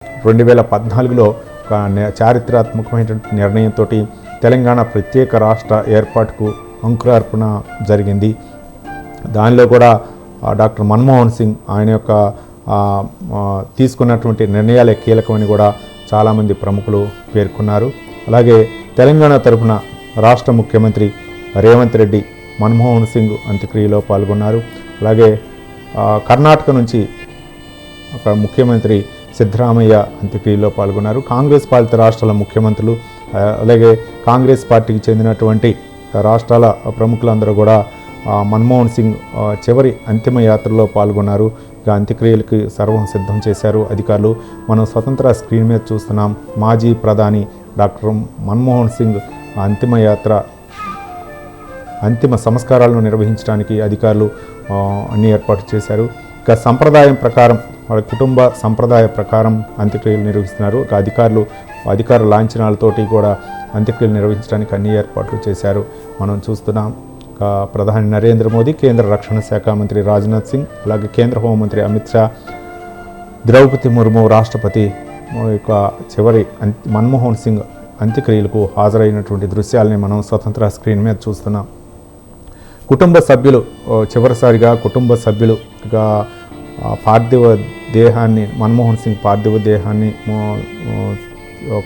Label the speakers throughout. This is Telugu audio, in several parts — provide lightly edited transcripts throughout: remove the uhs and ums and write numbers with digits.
Speaker 1: 2014లో ఒక చారిత్రాత్మకమైనటువంటి నిర్ణయంతో తెలంగాణ ప్రత్యేక రాష్ట్ర ఏర్పాటుకు అంకురార్పణ జరిగింది. దానిలో కూడా డాక్టర్ మన్మోహన్ సింగ్ ఆయన యొక్క తీసుకున్నటువంటి నిర్ణయాలే కీలకమని కూడా చాలామంది ప్రముఖులు పేర్కొన్నారు. అలాగే తెలంగాణ తరఫున రాష్ట్ర ముఖ్యమంత్రి రేవంత్ రెడ్డి మన్మోహన్ సింగ్ అంత్యక్రియలో పాల్గొన్నారు. అలాగే కర్ణాటక నుంచి అక్కడ ముఖ్యమంత్రి సిద్ధరామయ్య అంత్యక్రియలో పాల్గొన్నారు. కాంగ్రెస్ పాలిత రాష్ట్రాల ముఖ్యమంత్రులు అలాగే కాంగ్రెస్ పార్టీకి చెందినటువంటి రాష్ట్రాల ప్రముఖులందరూ కూడా మన్మోహన్ సింగ్ చివరి అంతిమ యాత్రలో పాల్గొన్నారు. ఇక అంత్యక్రియలకు సర్వం సిద్ధం చేశారు అధికారులు. మనం స్వతంత్ర స్క్రీన్ మీద చూస్తున్నాం. మాజీ ప్రధాని డాక్టర్ మన్మోహన్ సింగ్ అంతిమ యాత్ర అంతిమ సంస్కారాలను నిర్వహించడానికి అధికారులు అన్ని ఏర్పాటు చేశారు. ఇక సంప్రదాయం ప్రకారం వాళ్ళ కుటుంబ సంప్రదాయ ప్రకారం అంత్యక్రియలు నిర్వహిస్తున్నారు. ఇక అధికార లాంఛనాలతోటి కూడా అంత్యక్రియలు నిర్వహించడానికి అన్ని ఏర్పాట్లు చేశారు. మనం చూస్తున్నాం. ప్రధాని నరేంద్ర మోదీ, కేంద్ర రక్షణ శాఖ మంత్రి రాజ్నాథ్ సింగ్, అలాగే కేంద్ర హోంమంత్రి అమిత్ షా, ద్రౌపది ముర్ము రాష్ట్రపతి యొక్క చివరి మన్మోహన్ సింగ్ అంత్యక్రియలకు హాజరైనటువంటి దృశ్యాలని మనం స్వతంత్ర స్క్రీన్ మీద చూస్తున్నాం. కుటుంబ సభ్యులు చివరిసారిగా పార్థివ దేహాన్ని మన్మోహన్ సింగ్ పార్థివ దేహాన్ని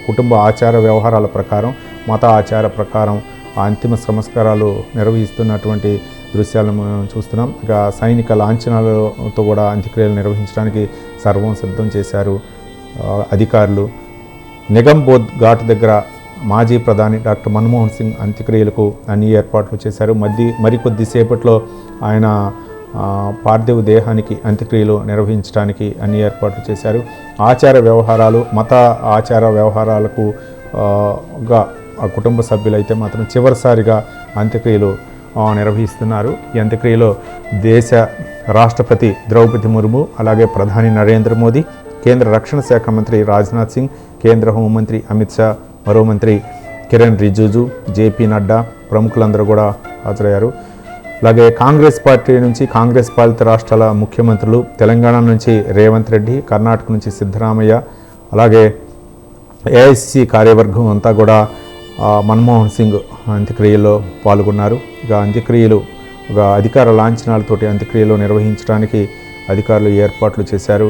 Speaker 1: కుటుంబ ఆచార వ్యవహారాల ప్రకారం మత ఆచార ప్రకారం అంతిమ సంస్కారాలు నిర్వహిస్తున్నటువంటి దృశ్యాలను మనం చూస్తున్నాం. ఇక సైనిక లాంఛనాలతో కూడా అంత్యక్రియలు నిర్వహించడానికి సర్వం సిద్ధం చేశారు అధికారులు. నిగంబోధ్ ఘాట్ దగ్గర మాజీ ప్రధాని డాక్టర్ మన్మోహన్ సింగ్ అంత్యక్రియలకు అన్ని ఏర్పాట్లు చేశారు. మరికొద్దిసేపట్లో ఆయన పార్థివ దేహానికి అంత్యక్రియలు నిర్వహించడానికి అన్ని ఏర్పాట్లు చేశారు. ఆచార వ్యవహారాలు మత ఆచార వ్యవహారాలకు ఆ కుటుంబ సభ్యులైతే మాత్రం చివరిసారిగా అంత్యక్రియలు నిర్వహిస్తున్నారు. ఈ అంత్యక్రియలో దేశ రాష్ట్రపతి ద్రౌపది ముర్ము, అలాగే ప్రధాని నరేంద్ర మోదీ, కేంద్ర రక్షణ శాఖ మంత్రి రాజ్నాథ్ సింగ్, కేంద్ర హోంమంత్రి అమిత్ షా, మరో మంత్రి కిరణ్ రిజిజు, జేపీ నడ్డా ప్రముఖులందరూ కూడా హాజరయ్యారు. అలాగే కాంగ్రెస్ పార్టీ నుంచి కాంగ్రెస్ పాలిత రాష్ట్రాల ముఖ్యమంత్రులు, తెలంగాణ నుంచి రేవంత్ రెడ్డి, కర్ణాటక నుంచి సిద్ధరామయ్య, అలాగే ఏఐసిసి కార్యవర్గం అంతా కూడా మన్మోహన్ సింగ్ అంత్యక్రియల్లో పాల్గొన్నారు. ఇక అధికార లాంఛనాలతోటి అంత్యక్రియలు నిర్వహించడానికి అధికారులు ఏర్పాట్లు చేశారు.